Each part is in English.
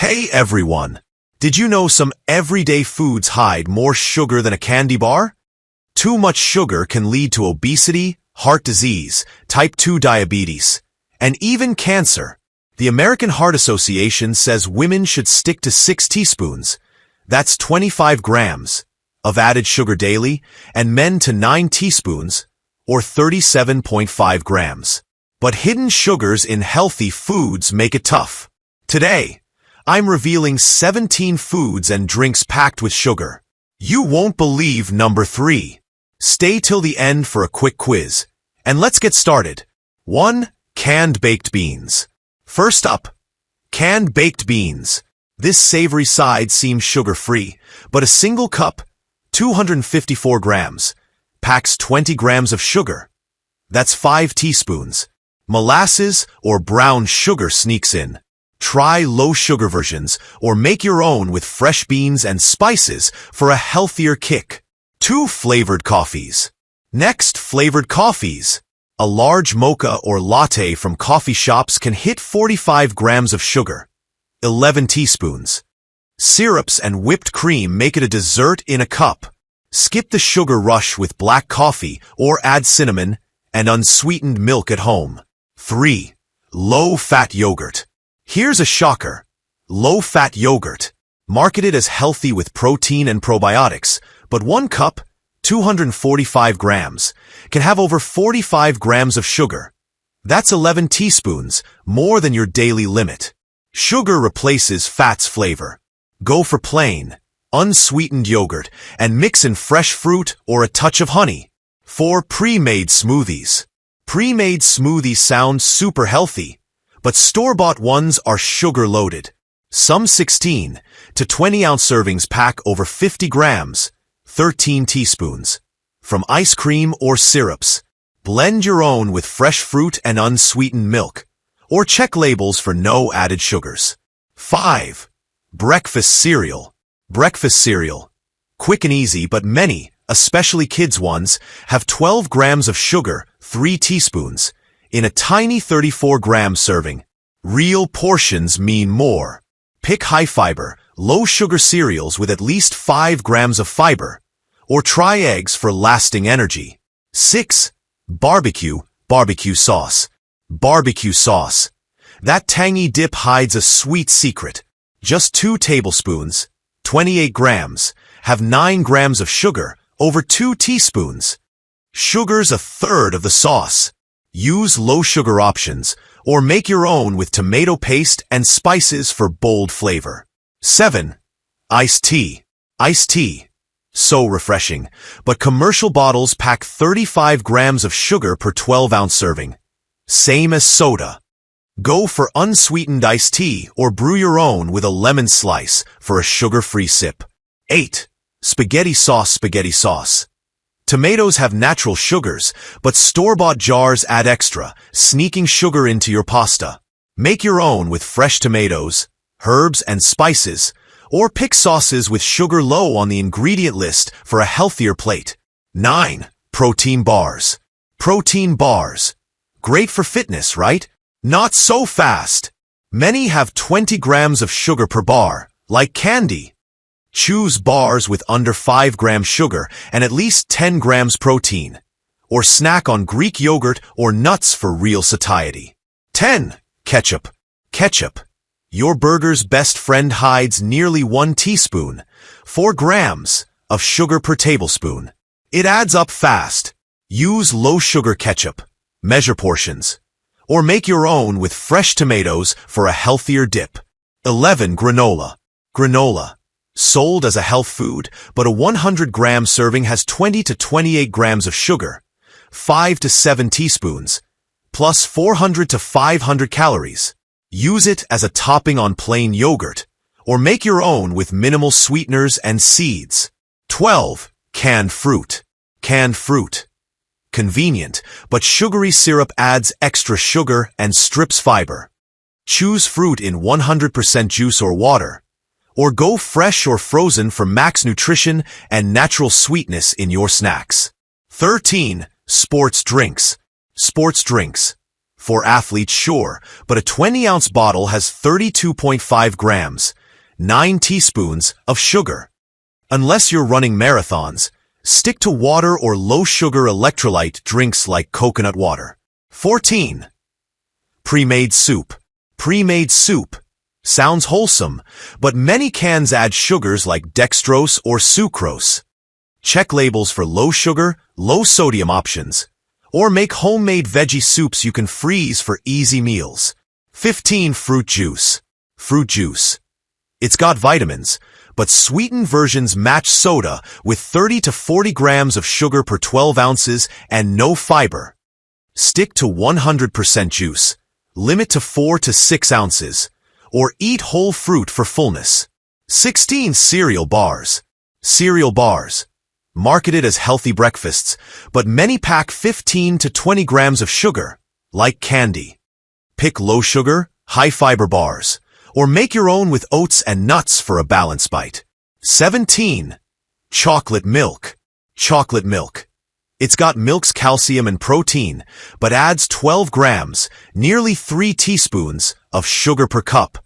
Hey everyone! Did you know some everyday foods hide more sugar than a candy bar? Too much sugar can lead to obesity, heart disease, type 2 diabetes, and even cancer. The American Heart Association says women should stick to 6 teaspoons, that's 25 grams, of added sugar daily, and men to 9 teaspoons, or 37.5 grams. But hidden sugars in healthy foods make it tough. Today, I'm revealing 17 foods and drinks packed with sugar. You won't believe number 3. Stay till the end for a quick quiz. And let's get started. 1. Canned baked beans. First up, canned baked beans. This savory side seems sugar-free, but a single cup, 254 grams, packs 20 grams of sugar. That's 5 teaspoons. Molasses or brown sugar sneaks in. Try low-sugar versions or make your own with fresh beans and spices for a healthier kick. 2. Flavored coffees. Next, flavored coffees. A large mocha or latte from coffee shops can hit 45 grams of sugar, 11 teaspoons. Syrups and whipped cream make it a dessert in a cup. Skip the sugar rush with black coffee or add cinnamon and unsweetened milk at home. 3. Low-fat yogurt. Here's a shocker. Low-fat yogurt. Marketed as healthy with protein and probiotics, but 1 cup, 245 grams, can have over 45 grams of sugar. That's 11 teaspoons, more than your daily limit. Sugar replaces fat's flavor. Go for plain, unsweetened yogurt and mix in fresh fruit or a touch of honey. 4. Pre-made smoothies. Pre-made smoothies sound super healthy, but store-bought ones are sugar-loaded. Some 16 to 20-ounce servings pack over 50 grams, 13 teaspoons. From ice cream or syrups, blend your own with fresh fruit and unsweetened milk, or check labels for no added sugars. 5. Breakfast cereal. Breakfast cereal. Quick and easy, but many, especially kids' ones, have 12 grams of sugar, 3 teaspoons, in a tiny 34-gram serving. Real portions mean more. Pick high-fiber, low-sugar cereals with at least 5 grams of fiber, or try eggs for lasting energy. 6. Barbecue sauce. Barbecue sauce. That tangy dip hides a sweet secret. Just 2 tablespoons, 28 grams, have 9 grams of sugar, over 2 teaspoons. Sugar's a third of the sauce. Use low-sugar options, or make your own with tomato paste and spices for bold flavor. 7. Iced tea. Iced tea. So refreshing, but commercial bottles pack 35 grams of sugar per 12-ounce serving. Same as soda. Go for unsweetened iced tea or brew your own with a lemon slice for a sugar-free sip. 8. Spaghetti sauce. Spaghetti sauce. Tomatoes have natural sugars, but store-bought jars add extra, sneaking sugar into your pasta. Make your own with fresh tomatoes, herbs, and spices, or pick sauces with sugar low on the ingredient list for a healthier plate. 9. Protein bars. Protein bars. Great for fitness, right? Not so fast. Many have 20 grams of sugar per bar, like candy. Choose bars with under 5 grams sugar and at least 10 grams protein, or snack on Greek yogurt or nuts for real satiety. 10. Ketchup. Ketchup. Your burger's best friend hides nearly 1 teaspoon, 4 grams, of sugar per tablespoon. It adds up fast. Use low-sugar ketchup, measure portions, or make your own with fresh tomatoes for a healthier dip. 11. Granola. Granola. Sold as a health food, but a 100-gram serving has 20 to 28 grams of sugar, 5 to 7 teaspoons, plus 400 to 500 calories. Use it as a topping on plain yogurt, or make your own with minimal sweeteners and seeds. 12. Canned fruit. Canned fruit. Convenient, but sugary syrup adds extra sugar and strips fiber. Choose fruit in 100% juice or water, or go fresh or frozen for max nutrition and natural sweetness in your snacks. 13. Sports drinks. Sports drinks. For athletes, sure, but a 20-ounce bottle has 32.5 grams, 9 teaspoons of sugar. Unless you're running marathons, stick to water or low-sugar electrolyte drinks like coconut water. 14. Pre-made soup. Pre-made soup sounds wholesome, but many cans add sugars like dextrose or sucrose. Check labels for low-sugar, low-sodium options, or make homemade veggie soups you can freeze for easy meals. 15. Fruit juice. Fruit juice. It's got vitamins, but sweetened versions match soda with 30 to 40 grams of sugar per 12 ounces and no fiber. Stick to 100% juice, limit to 4 to 6 ounces, or eat whole fruit for fullness. 16. Cereal bars. Cereal bars. Marketed as healthy breakfasts, but many pack 15 to 20 grams of sugar, like candy. Pick low-sugar, high-fiber bars, or make your own with oats and nuts for a balanced bite. 17. Chocolate milk. Chocolate milk. It's got milk's calcium and protein, but adds 12 grams, nearly 3 teaspoons, of sugar per cup.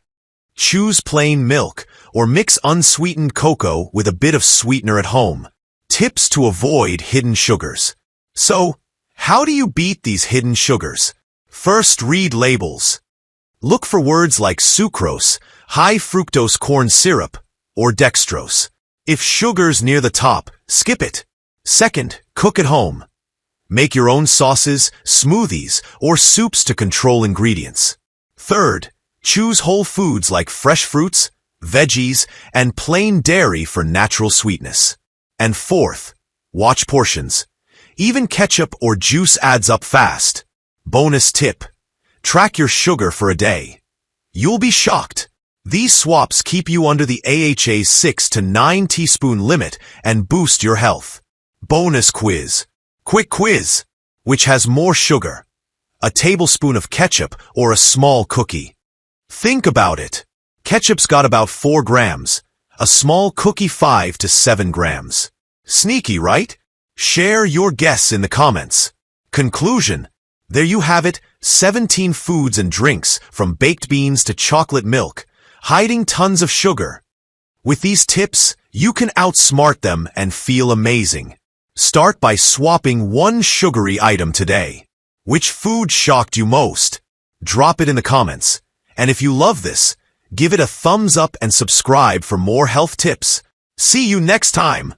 Choose plain milk, or mix unsweetened cocoa with a bit of sweetener at home. Tips to avoid hidden sugars. So, how do you beat these hidden sugars? First, read labels. Look for words like sucrose, high fructose corn syrup, or dextrose. If sugar's near the top, skip it. Second, cook at home. Make your own sauces, smoothies, or soups to control ingredients. Third, choose whole foods like fresh fruits, veggies, and plain dairy for natural sweetness. And fourth, watch portions. Even ketchup or juice adds up fast. Bonus tip. Track your sugar for a day. You'll be shocked. These swaps keep you under the AHA's 6 to 9 teaspoon limit and boost your health. Bonus quiz. Quick quiz. Which has more sugar? A tablespoon of ketchup or a small cookie? Think about it. Ketchup's got about 4 grams. A small cookie 5 to 7 grams. Sneaky, right? Share your guess in the comments. Conclusion. There you have it, 17 foods and drinks, from baked beans to chocolate milk, hiding tons of sugar. With these tips, you can outsmart them and feel amazing. Start by swapping one sugary item today. Which food shocked you most? Drop it in the comments. And if you love this, give it a thumbs up and subscribe for more health tips. See you next time.